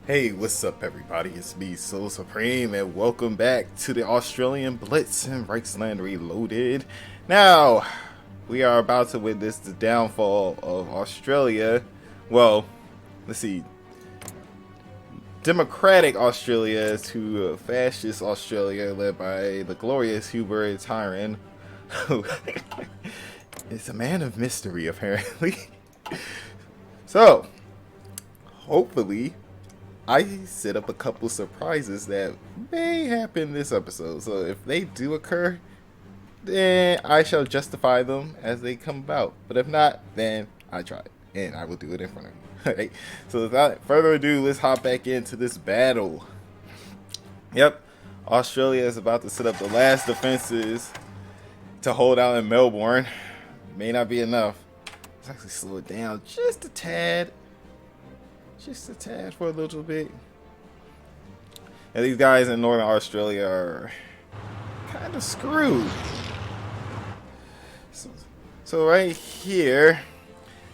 Hey, what's up everybody? It's me, SoloSupreme, and welcome back to the Australian Blitz and Reichsland Reloaded. Now, we are about to witness the downfall of Australia. Well, let's see. Democratic Australia to fascist Australia led by the glorious Hubert Tyrant, who is a man of mystery apparently. So, hopefully, I set up a couple surprises that may happen this episode. So if they do occur, then I shall justify them as they come about. But if not, then I tried, and I will do it in front of you. Alright, so without further ado, let's hop back into this battle. Yep, Australia is about to set up the last defenses to hold out in Melbourne. May not be enough. Let's actually slow it down just a tad. Just a tad for a little bit. And these guys in Northern Australia are kind of screwed. So right here,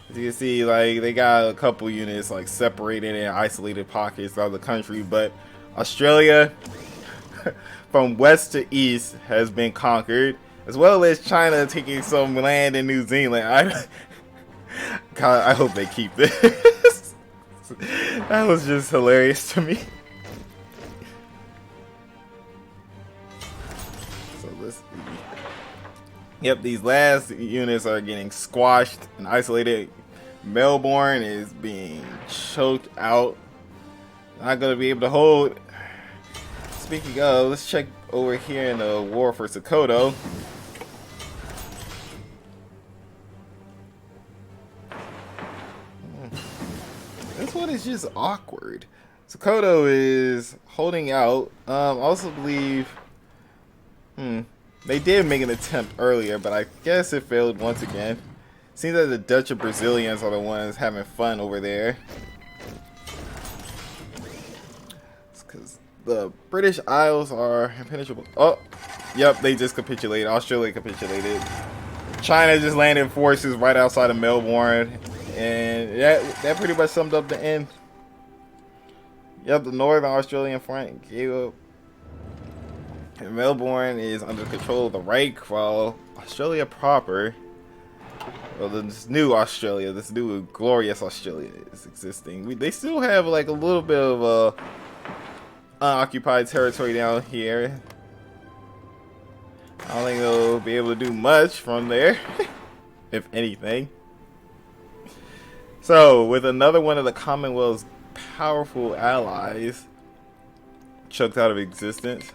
as you can see, like they got a couple units like separated in isolated pockets of the country, but Australia from west to east has been conquered, as well as China taking some land in New Zealand. God, I hope they keep this. That was just hilarious to me. So let's see. Yep, these last units are getting squashed and isolated. Melbourne is being choked out. Not gonna be able to hold. Speaking of, let's check over here in the war for Sokoto. This one is just awkward. Sokoto is holding out. I also believe they did make an attempt earlier, but I guess it failed once again. Seems that the Dutch and Brazilians are the ones having fun over there. It's because the British Isles are impenetrable. Oh, yep, they just capitulated. Australia capitulated. China just landed forces right outside of Melbourne. And that pretty much summed up the end. Yep, the Northern Australian front gave up. And Melbourne is under control of the Reich, while Australia proper, well, this new Australia, this new glorious Australia is existing. They still have like a little bit of unoccupied territory down here. I don't think they'll be able to do much from there, if anything. So, with another one of the Commonwealth's powerful allies chucked out of existence.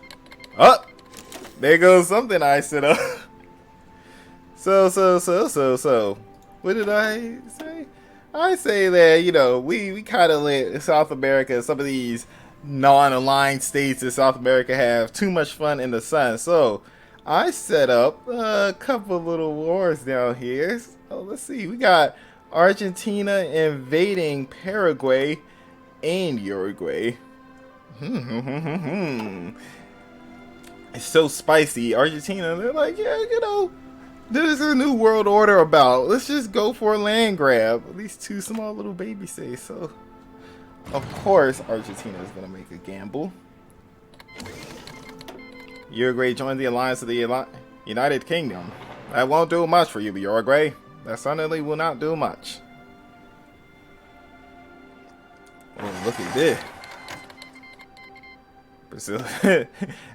Oh! There goes something I set up. So. What did I say? I say that, you know, we kind of let South America, some of these non-aligned states in South America have too much fun in the sun. So, I set up a couple little wars down here. So, let's see. We got Argentina invading Paraguay and Uruguay. It's so spicy. Argentina, they're like, yeah, you know, this is a new world order about. Let's just go for a land grab. These two small little babies say so. Of course, Argentina is going to make a gamble. Uruguay joined the alliance of the United Kingdom. That won't do much for you, Uruguay. That certainly will not do much. Oh, look at this. Brazil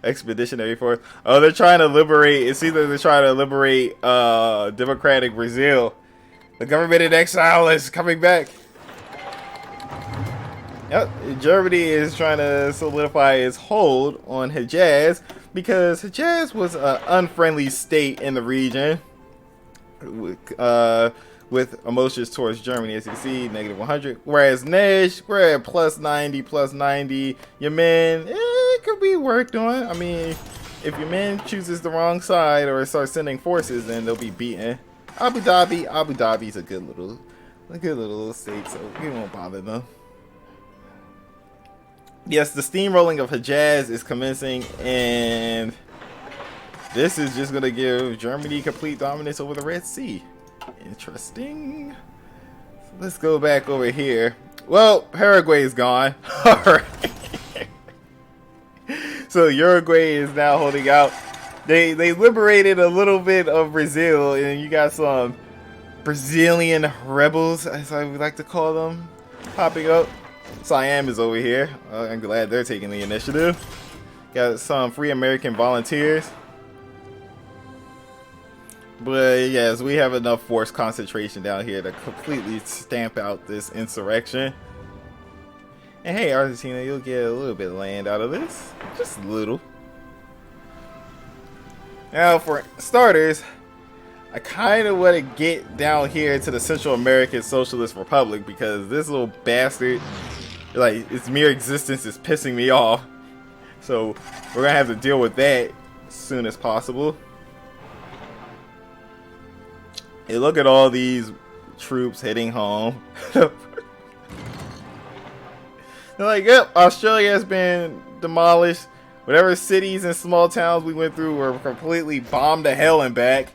Expeditionary Force. Oh, they're trying to liberate. It's either they're trying to liberate democratic Brazil. The government in exile is coming back. Yep, Germany is trying to solidify its hold on Hejaz because Hejaz was an unfriendly state in the region. With emotions towards Germany, as you can see, negative 100. Whereas Nesh, we're at plus 90, plus 90. Yemen, it could be worked on. I mean, if Yemen chooses the wrong side or starts sending forces, then they'll be beaten. Abu Dhabi's a good little state, so we won't bother them. Yes, the steamrolling of Hejaz is commencing, and this is just gonna give Germany complete dominance over the Red Sea. Interesting. So let's go back over here. Well, Paraguay is gone. Alright. So Uruguay is now holding out. They liberated a little bit of Brazil, and you got some Brazilian rebels, as I would like to call them, popping up. Siam is over here. I'm glad they're taking the initiative. Got some free American volunteers. But yes, we have enough force concentration down here to completely stamp out this insurrection. And hey, Argentina, you'll get a little bit of land out of this. Just a little. Now, for starters, I kind of want to get down here to the Central American Socialist Republic, because this little bastard, like, its mere existence is pissing me off. So we're going to have to deal with that as soon as possible. Hey, look at all these troops heading home. They're like, yep, Australia has been demolished. Whatever cities and small towns we went through were completely bombed to hell and back.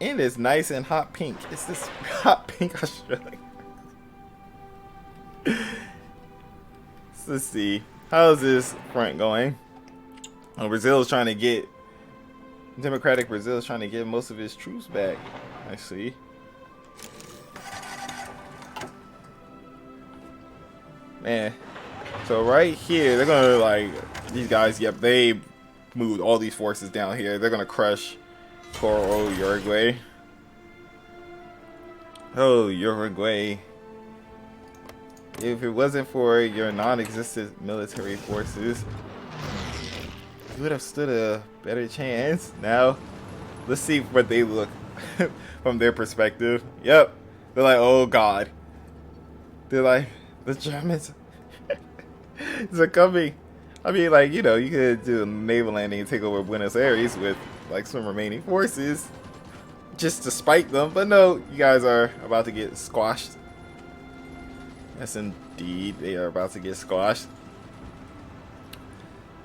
And it's nice and hot pink. It's this hot pink Australia. So let's see. How's this front going? Oh, Brazil is trying to get... Democratic Brazil is trying to get most of its troops back. I see. Man. So right here, they're gonna, like, these guys, yep, they moved all these forces down here. They're gonna crush poor old Uruguay. Oh, Uruguay. If it wasn't for your non-existent military forces, you would have stood a better chance. Now, let's see what they look from their perspective. Yep. They're like, oh god. They're like, the Germans are coming. I mean, like, you know, you could do a naval landing and take over Buenos Aires with, like, some remaining forces just to spite them. But no, you guys are about to get squashed. Yes, indeed. They are about to get squashed.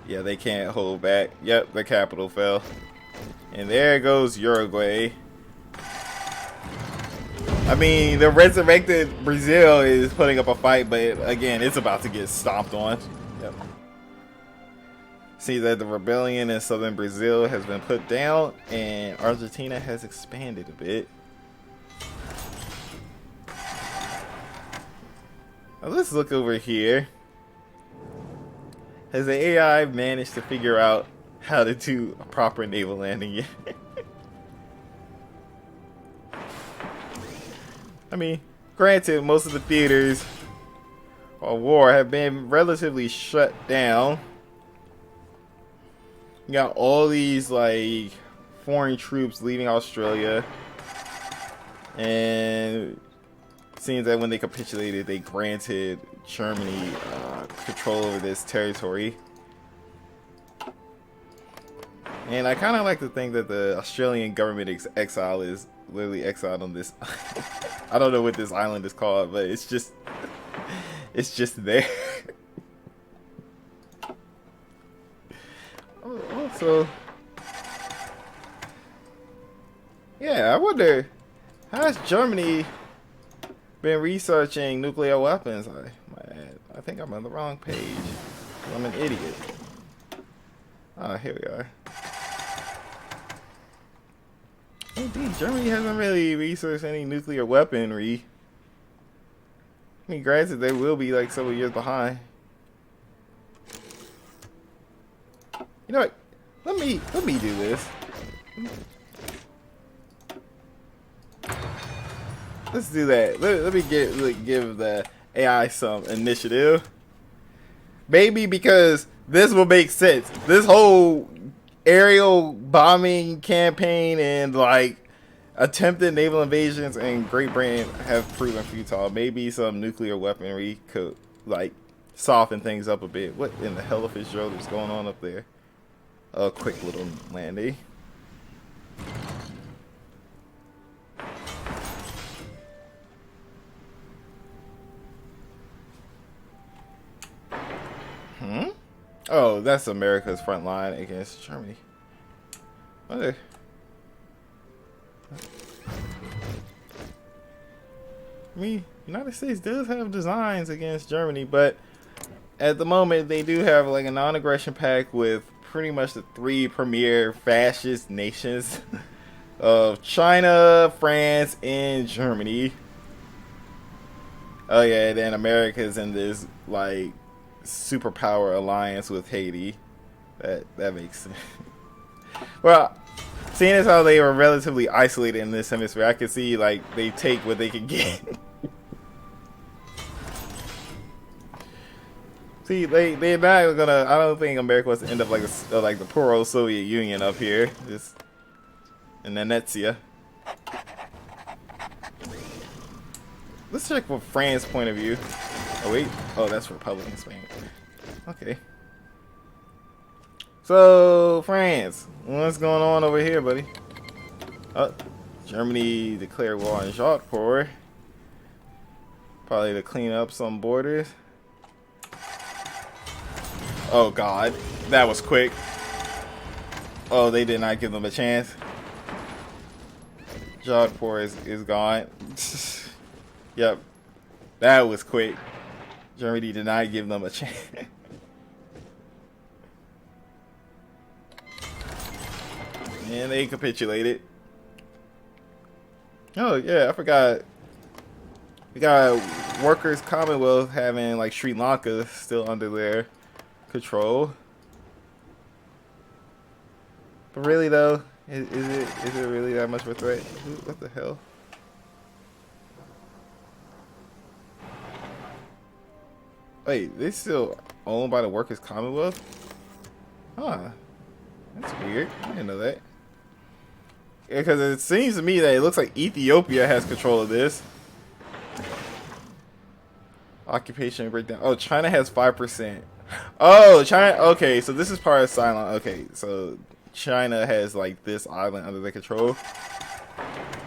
Yeah, they can't hold back. Yep, the capital fell. And there goes Uruguay. I mean, the resurrected Brazil is putting up a fight, but again, it's about to get stomped on. Yep. See that the rebellion in southern Brazil has been put down, and Argentina has expanded a bit. Now let's look over here. Has the AI managed to figure out how to do a proper naval landing yet? I mean, granted, most of the theaters of war have been relatively shut down. You got all these, like, foreign troops leaving Australia. And it seems that when they capitulated, they granted Germany control over this territory. And I kind of like to think that the Australian government exile is literally exiled on this. I don't know what this island is called, but it's just there. Also, yeah, I wonder, how has Germany been researching nuclear weapons? I think I'm on the wrong page. I'm an idiot. Ah, here we are. Indeed, Germany hasn't really researched any nuclear weaponry. I mean, granted, they will be like several years behind. You know what? Let me do this. Let's do that. Let me give the AI some initiative. Maybe because this will make sense. This whole aerial bombing campaign and, like, attempted naval invasions in Great Britain have proven futile. Maybe some nuclear weaponry could, like, soften things up a bit. What in the hell of Fitzgerald is going on up there? A quick little landing. Oh, that's America's front line against Germany. I mean, United States does have designs against Germany, but at the moment they do have like a non-aggression pact with pretty much the three premier fascist nations of China, France, and Germany. Oh yeah, then America's in this like superpower alliance with Haiti. That makes sense. Well, seeing as how they were relatively isolated in this hemisphere, I could see like they take what they can get. See, they're not gonna. I don't think America wants to end up like like the poor old Soviet Union up here, just in Venetia. Let's check from France's point of view. Oh wait, oh that's Republican Spain. Okay. So France, what's going on over here, buddy? Oh, Germany declared war on HOI4. Probably to clean up some borders. Oh god, that was quick. Oh, they did not give them a chance. HOI4 is gone. Yep, that was quick. Germany did not give them a chance. And they capitulated. Oh yeah, I forgot. We got Workers' Commonwealth having like Sri Lanka still under their control. But really though, is it really that much of a threat? What the hell? Wait, they still owned by the Workers' Commonwealth? Huh. That's weird. I didn't know that. Yeah, because it seems to me that it looks like Ethiopia has control of this. Occupation breakdown. Oh, China has 5%. Oh, China. Okay, so this is part of Ceylon. Okay, so China has like this island under their control.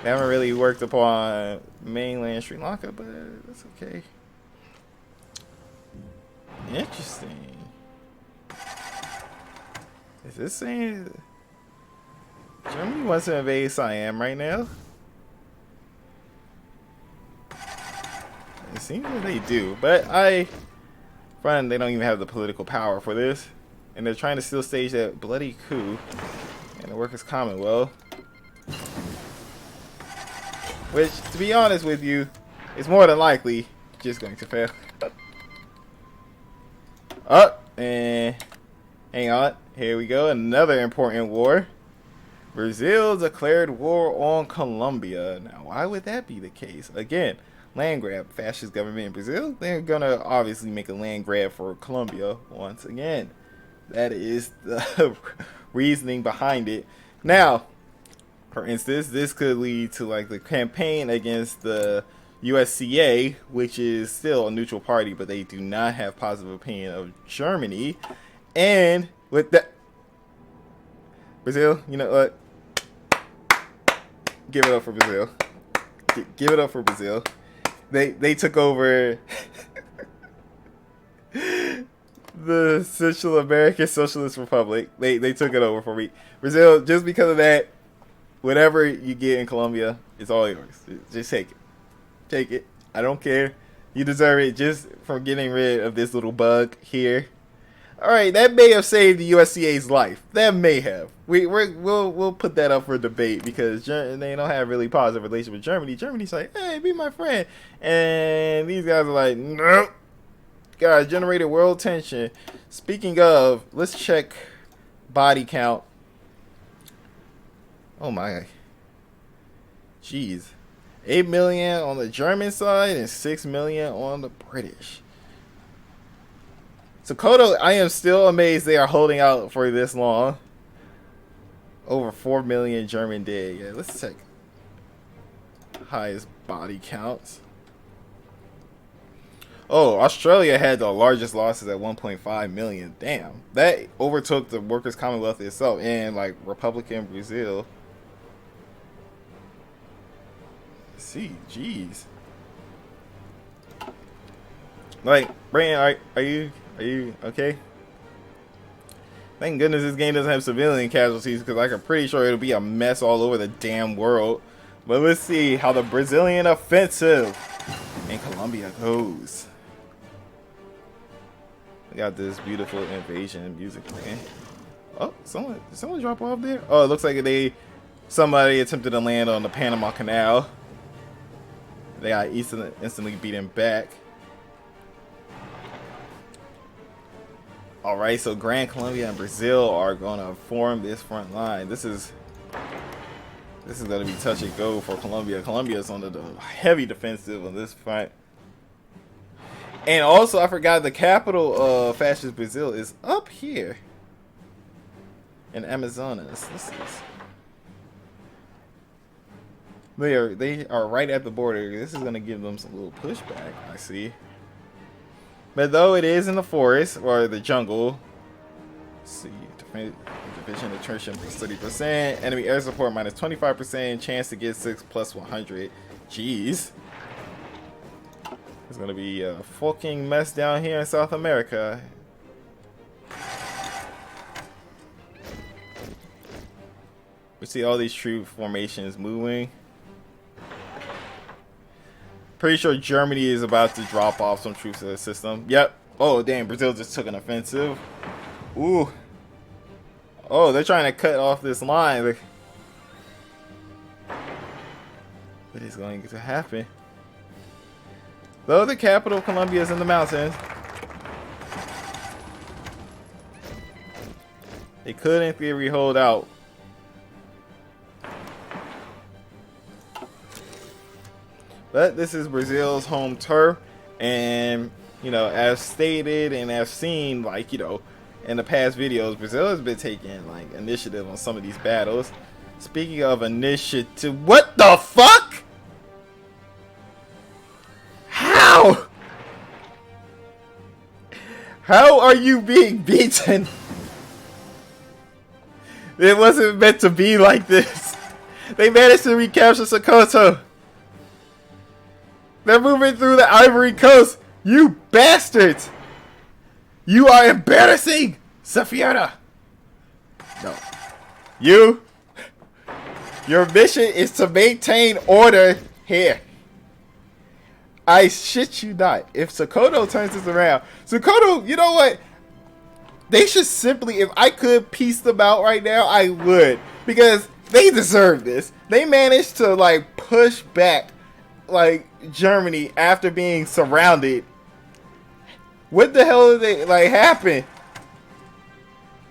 They haven't really worked upon mainland Sri Lanka, but that's okay. Interesting. Is this saying Germany wants to invade Siam right now? It seems that they do, but I find they don't even have the political power for this, and they're trying to still stage that bloody coup in the Workers' Commonwealth, which, to be honest with you, is more than likely just going to fail. Oh, and hang on. Here we go. Another important war. Brazil declared war on Colombia. Now, why would that be the case? Again, land grab. Fascist government in Brazil. They're going to obviously make a land grab for Colombia once again. That is the reasoning behind it. Now, for instance, this could lead to like the campaign against the USCA, which is still a neutral party, but they do not have positive opinion of Germany. And with that, Brazil, you know what? Give it up for Brazil. Give it up for Brazil. They took over the Central American Socialist Republic. They took it over for me. Brazil, just because of that, whatever you get in Colombia, it's all yours. Just take it. Take it. I don't care. You deserve it just from getting rid of this little bug here. All right, that may have saved the USCA's life. That may have. We'll put that up for debate because they don't have really positive relations with Germany. Germany's like, hey, be my friend, and these guys are like, nope. Guys, generated world tension. Speaking of, let's check body count. Oh my. Jeez. 8 million on the German side and 6 million on the British. Sokoto, I am still amazed they are holding out for this long. Over 4 million German dead. Yeah, let's check highest body counts. Oh, Australia had the largest losses at 1.5 million. Damn. That overtook the Workers' Commonwealth itself and like Republican Brazil. See, jeez. Like, Brandon, are you okay? Thank goodness this game doesn't have civilian casualties because I'm pretty sure it'll be a mess all over the damn world. But let's see how the Brazilian offensive in Colombia goes. We got this beautiful invasion music playing. Oh, did someone drop off there? Oh, it looks like somebody attempted to land on the Panama Canal. They got instantly beaten back. Alright, so Gran Colombia and Brazil are gonna form this front line. This is gonna be touch and go for Colombia. Colombia is on the heavy defensive on this front. And also, I forgot the capital of fascist Brazil is up here in Amazonas. They are right at the border. This is gonna give them some little pushback, I see. But though it is in the forest or the jungle, let's see, division attrition plus 30%, enemy air support minus 25%, chance to get 6 plus 100. Jeez. It's gonna be a fucking mess down here in South America. We see all these troop formations moving. Pretty sure Germany is about to drop off some troops to the system. Yep. Oh, damn. Brazil just took an offensive. Ooh. Oh, they're trying to cut off this line. What is going to happen? Though the capital of Colombia is in the mountains, they could, in theory, hold out. But this is Brazil's home turf, and you know, as stated and as seen, like, you know, in the past videos, Brazil has been taking like initiative on some of these battles. Speaking of initiative, what the fuck? How? How are you being beaten? It wasn't meant to be like this. They managed to recapture Sokoto. They're moving through the Ivory Coast. You bastards! You are embarrassing, Safiana. No. Your mission is to maintain order here. I shit you not. If Sokoto turns this around, Sokoto, you know what? They should simply, if I could piece them out right now, I would. Because they deserve this. They managed to, like, push back, like, Germany after being surrounded. What the hell did they, like, happen?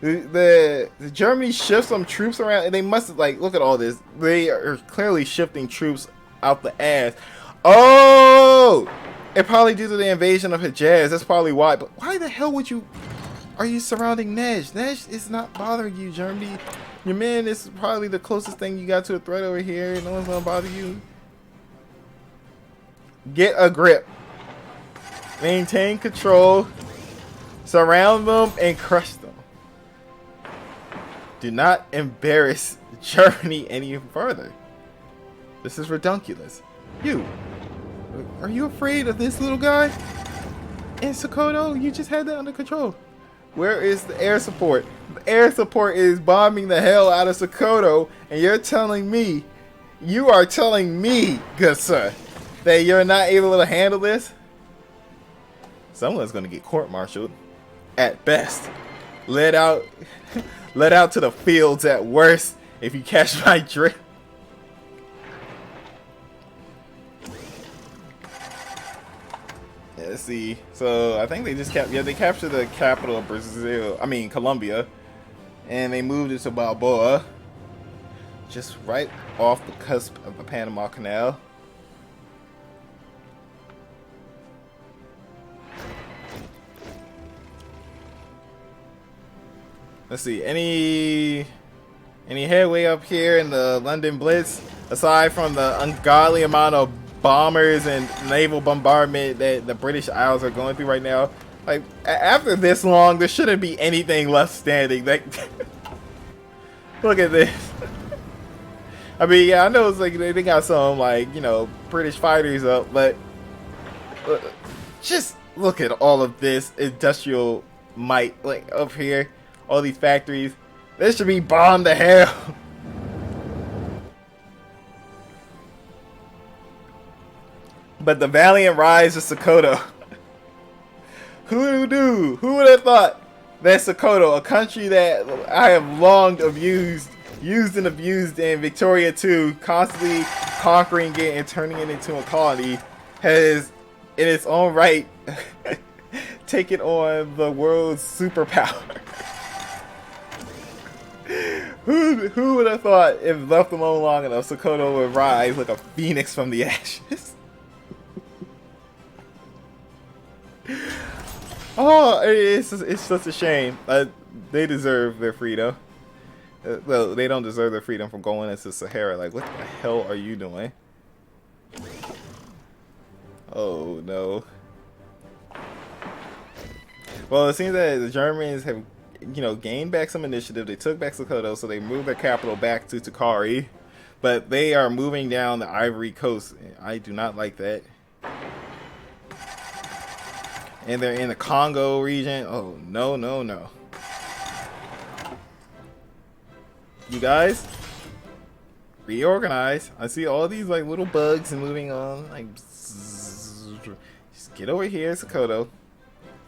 The Germany shift some troops around, and they must have, like, look at all this. They are clearly shifting troops out the ass. Oh! It probably due to the invasion of Hejaz. That's probably why. But why the hell would you... Are you surrounding Nej? Nej is not bothering you, Germany. Your man is probably the closest thing you got to a threat over here. No one's gonna bother you. Get a grip. Maintain control. Surround them and crush them. Do not embarrass Germany any further. This is redunculous. Are you afraid of this little guy? In Sokoto, you just had that under control. Where is the air support? The air support is bombing the hell out of Sokoto, and you are telling me, good sir, that you're not able to handle this? Someone's gonna get court-martialed, at best. Let out to the fields at worst, if you catch my drift. Let's see. So I think they just they captured the capital of Colombia, and they moved it to Balboa, just right off the cusp of the Panama Canal. Let's see. Any headway up here in the London Blitz, aside from the ungodly amount of bombers and naval bombardment that the British Isles are going through right now? Like, after this long, there shouldn't be anything left standing. Like, look at this. I mean, yeah, I know it's like they got some, like, you know, British fighters up, but just look at all of this industrial might, like, up here. All these factories. This should be bombed to hell. But the valiant rise of Sokoto. Who knew? Who would have thought that Sokoto, a country that I have long used and abused in Victoria 2, constantly conquering it and turning it into a colony, has in its own right taken on the world's superpower. Who would have thought, if left alone long enough, Sokoto would rise like a phoenix from the ashes? Oh, it's such a shame. They deserve their freedom. Well, they don't deserve their freedom from going into Sahara. Like, what the hell are you doing? Oh, no. Well, it seems that the Germans have, you know, gained back some initiative. They took back Sokoto, so they moved their capital back to Takari. But they are moving down the Ivory Coast. I do not like that. And they're in the Congo region. Oh, no, no, no. You guys, reorganize. I see all these like little bugs and moving on. Like, just get over here, Sokoto.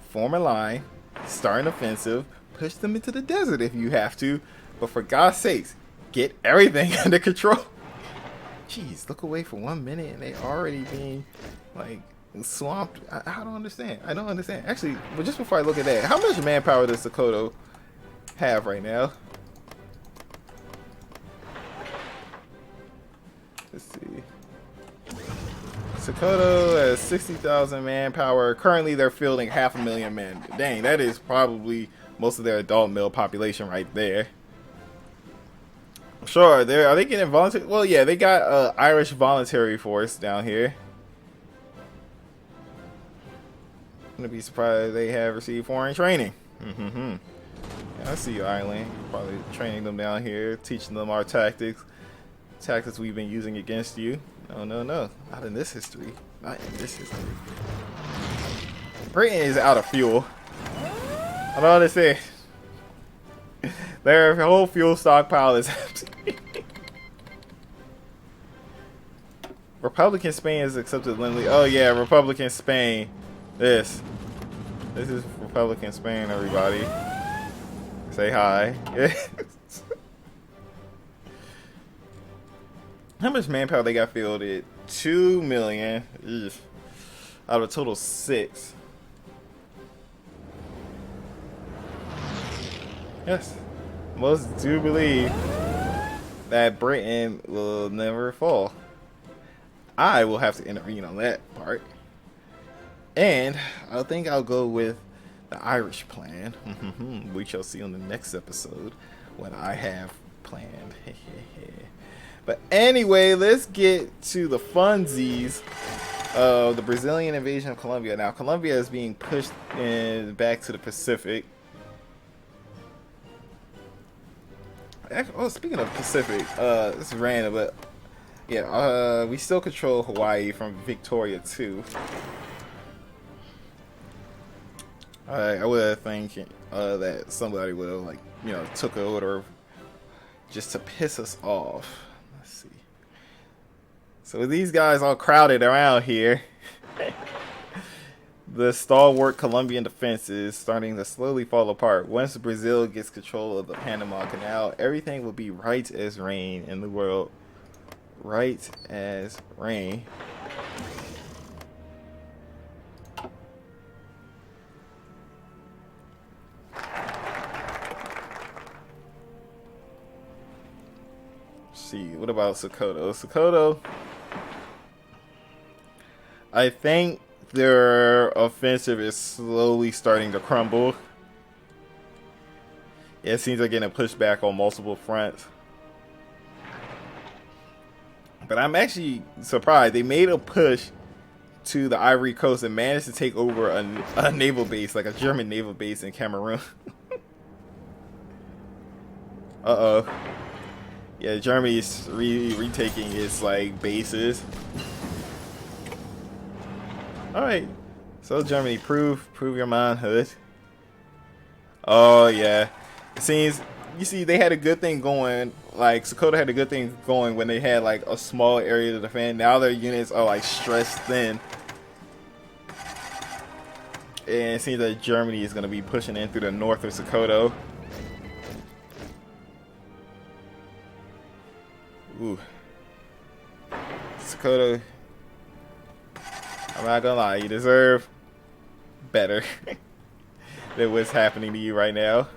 Form a line. Start an offensive. Push them into the desert if you have to. But for God's sakes, get everything under control. Jeez, look away for 1 minute and they already being like swamped. I don't understand. I don't understand. Actually, but just before I look at that, how much manpower does Sokoto have right now? Let's see. Sokoto has 60,000 manpower. Currently, they're fielding 500,000 men. Dang, that is probably most of their adult male population right there. Sure, are they getting voluntary? Well, yeah, they got Irish voluntary force down here. I'm gonna be surprised they have received foreign training. Yeah, I see you, Ireland. Probably training them down here, teaching them our tactics we've been using against you. No, no, no. Not in this history. Not in this history. Britain is out of fuel. I don't understand. Their whole fuel stockpile is empty. Republican Spain has accepted Lindley. Oh yeah, Republican Spain. This is Republican Spain, everybody. Say hi. How much manpower they got fielded? 2 million. Ugh. Out of a total 6. Yes. Most do believe that Britain will never fall. I will have to intervene on that part. And I think I'll go with the Irish plan. We shall see on the next episode what I have planned. But anyway, let's get to the funsies of the Brazilian invasion of Colombia. Now, Colombia is being pushed back to the Pacific. Oh, speaking of Pacific, this is random, but yeah, we still control Hawaii from Victoria 2. I would think that somebody would have, like, you know, took an order just to piss us off. Let's see. So with these guys all crowded around here, the stalwart Colombian defense is starting to slowly fall apart. Once Brazil gets control of the Panama Canal, everything will be right as rain in the world. Right as rain. See, what about Sokoto? Sokoto, I think their offensive is slowly starting to crumble. It seems like getting pushed back on multiple fronts. But I'm actually surprised. They made a push to the Ivory Coast and managed to take over a naval base, like a German naval base in Cameroon. Uh-oh. Yeah, Germany's retaking its, like, bases. Alright. So, Germany, prove your manhood. Oh, yeah. It seems you see, they had a good thing going. Like Sokoto had a good thing going when they had like a small area to defend. Now their units are like stressed thin, and it seems that Germany is going to be pushing in through the north of Sokoto. Ooh, Sokoto. I'm not gonna lie, you deserve better than what's happening to you right now.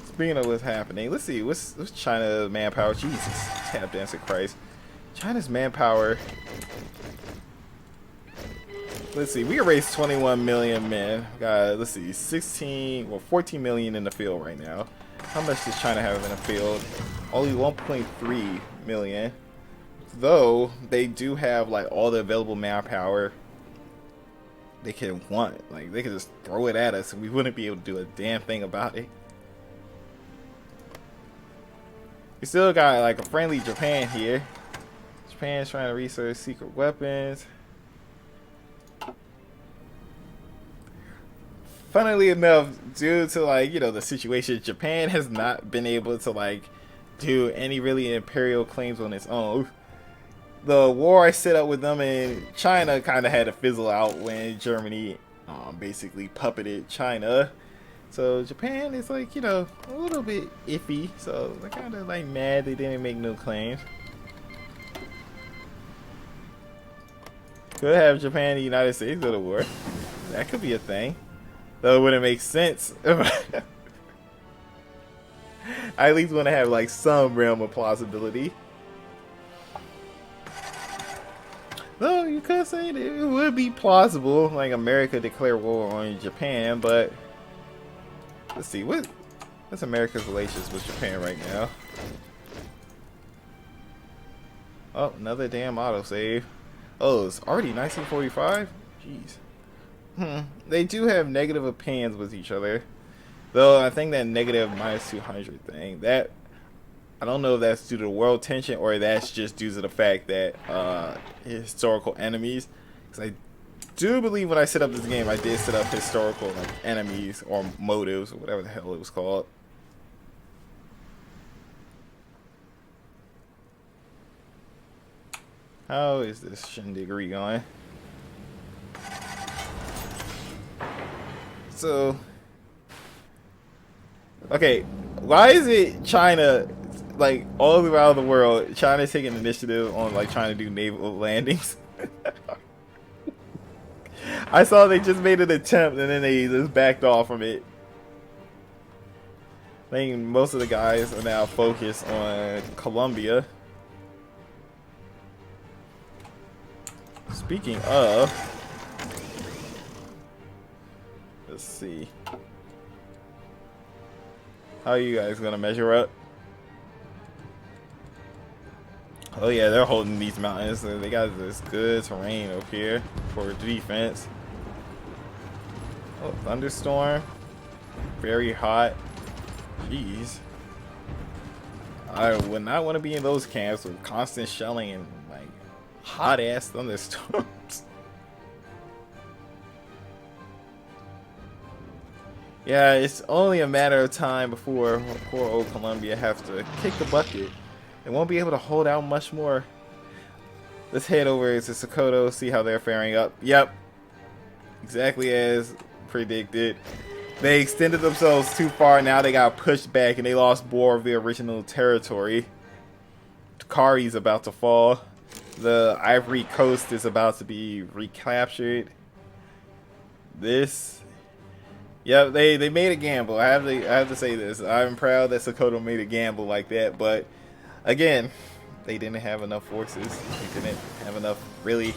Speaking of what's happening, let's see, what's China's manpower? Jesus, tap dancing Christ. China's manpower. Let's see, we erased 21 million men. Let's see, 14 million in the field right now. How much does China have in the field? Only 1.3 million. Though they do have like all the available manpower they can want. Like they could just throw it at us and we wouldn't be able to do a damn thing about it. We still got like a friendly Japan here. Japan's trying to research secret weapons. Funnily enough, due to like, you know, the situation, Japan has not been able to like do any really imperial claims on its own. The war I set up with them in China kind of had to fizzle out when Germany basically puppeted China. So Japan is like, you know, a little bit iffy. So they're kind of like mad they didn't make no claims. Could have Japan and the United States go to war. That could be a thing. Though it wouldn't make sense. I at least want to have like some realm of plausibility. Though you could say that it would be plausible, like America declare war on Japan, but let's see, what's America's relations with Japan right now? Oh, another damn autosave. Oh, it's already 1945? Jeez. They do have negative opinions with each other. Though I think that negative -200 thing, that I don't know if that's due to world tension or that's just due to the fact that historical enemies. Because I do believe when I set up this game, I did set up historical like enemies or motives or whatever the hell it was called. How is this shindiggery going? So, okay, why is it China, like all around the world, China's taking initiative on like trying to do naval landings? I saw they just made an attempt and then they just backed off from it. I think most of the guys are now focused on Colombia. Speaking of, let's see. How are you guys gonna measure up? Oh yeah, they're holding these mountains. They got this good terrain up here for defense. Oh, thunderstorm. Very hot. Jeez. I would not want to be in those camps with constant shelling and like hot ass thunderstorms. Yeah, it's only a matter of time before poor old Colombia have to kick the bucket. They won't be able to hold out much more. Let's head over to Sokoto, see how they're faring up. Yep, exactly as predicted. They extended themselves too far. Now they got pushed back and they lost more of their original territory. Kari's about to fall. The Ivory Coast is about to be recaptured. Yep, they made a gamble. I have to say this. I'm proud that Sokoto made a gamble like that, but again, they didn't have enough forces. They didn't have enough really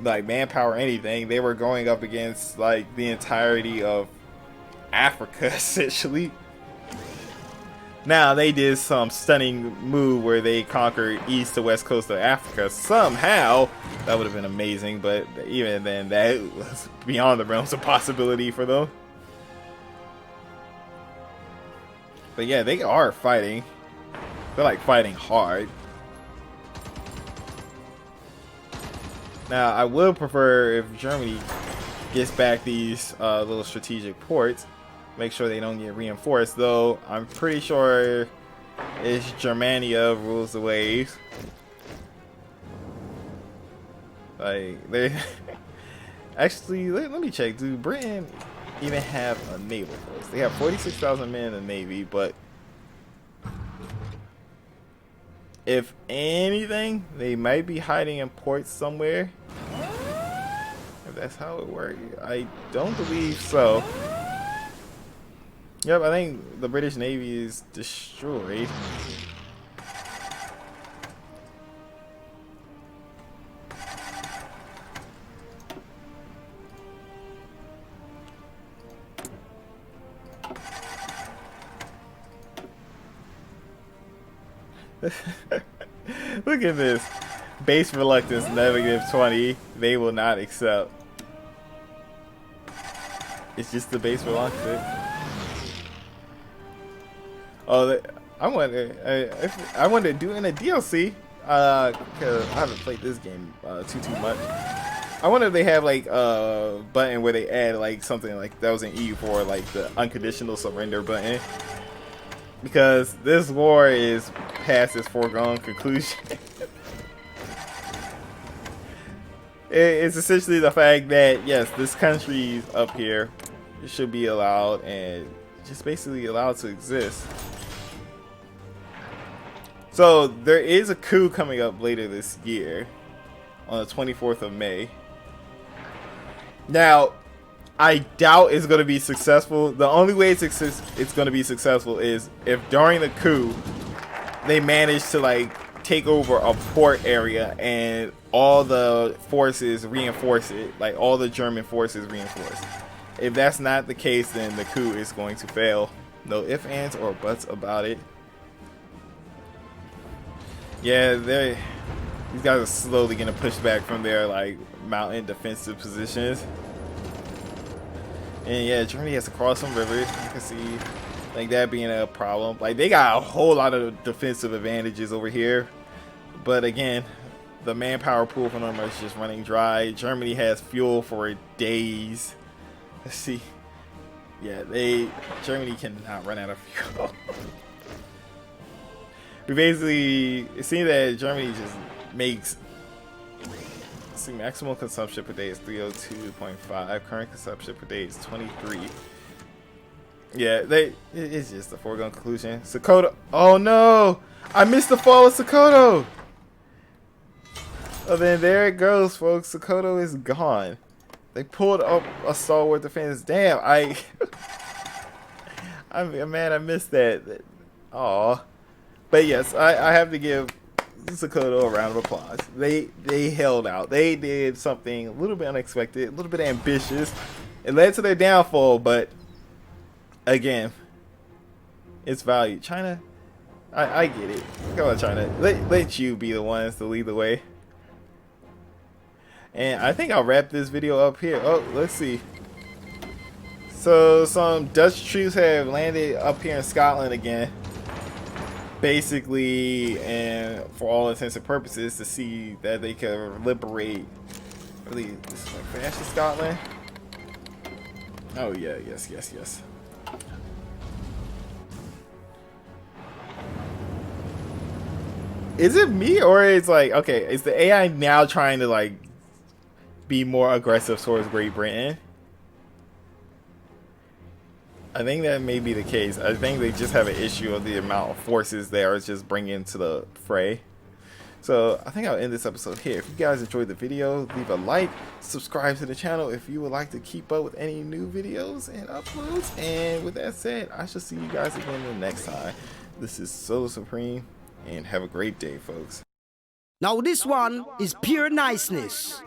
like manpower or anything. They were going up against like the entirety of Africa essentially. Now they did some stunning move where they conquered east to west coast of Africa somehow. That would have been amazing, but even then that was beyond the realms of possibility for them. But yeah, they are fighting. They're like fighting hard. Now I would prefer if Germany gets back these little strategic ports. make sure they don't get reinforced. Though I'm pretty sure it's Germania rules the waves. Like they actually, let me check. Do Britain even have a naval force? They have 46,000 men in the navy, but if anything, they might be hiding in ports somewhere. If that's how it works, I don't believe so. Yep, I think the British Navy is destroyed. Look at this. Base reluctance -20. They will not accept. It's just the base reluctance. Oh, I wonder to do in a DLC. Cause I haven't played this game too much. I wonder if they have like a button where they add like something like that was in EU4, like the unconditional surrender button. Because this war is past its foregone conclusion. It's essentially the fact that yes, this country up here should be allowed and just basically allowed to exist. So there is a coup coming up later this year on the 24th of May. Now, I doubt it's going to be successful. The only way it's going to be successful is if during the coup they manage to like take over a port area and all the forces reinforce it, like all the German forces reinforce. If that's not the case, then the coup is going to fail. No ifs, ands, or buts about it. Yeah, these guys are slowly gonna push back from their like mountain defensive positions. And yeah, Germany has to cross some rivers. You can see like that being a problem. Like they got a whole lot of defensive advantages over here. But again, the manpower pool for them is just running dry. Germany has fuel for days. Let's see. Yeah, Germany cannot run out of fuel. We basically, it seems that Germany just makes, let's see, maximum consumption per day is 302.5. Current consumption per day is 23. Yeah, it's just a foregone conclusion. Sokoto, oh no! I missed the fall of Sokoto! Oh, then there it goes, folks. Sokoto is gone. They pulled up a stalwart defense. Damn, I'm mad I missed that. Aw. But yes, I have to give Sokoto a round of applause. They held out. They did something a little bit unexpected, a little bit ambitious. It led to their downfall, but again, it's value. China, I get it. Come on, China. Let you be the ones to lead the way. And I think I'll wrap this video up here. Oh, let's see. So some Dutch troops have landed up here in Scotland again. Basically, and for all intents and purposes, to see that they can liberate. Really, this is like fascist Scotland. Oh yeah, yes. Is it me, or it's like, okay, is the AI now trying to like be more aggressive towards Great Britain? I think that may be the case. I think they just have an issue of the amount of forces they are just bringing to the fray. So I think I'll end this episode here. If you guys enjoyed the video, leave a like, subscribe to the channel if you would like to keep up with any new videos and uploads. And with that said, I shall see you guys again the next time. This is SoloSupreme, and have a great day, folks. Now this one is pure niceness.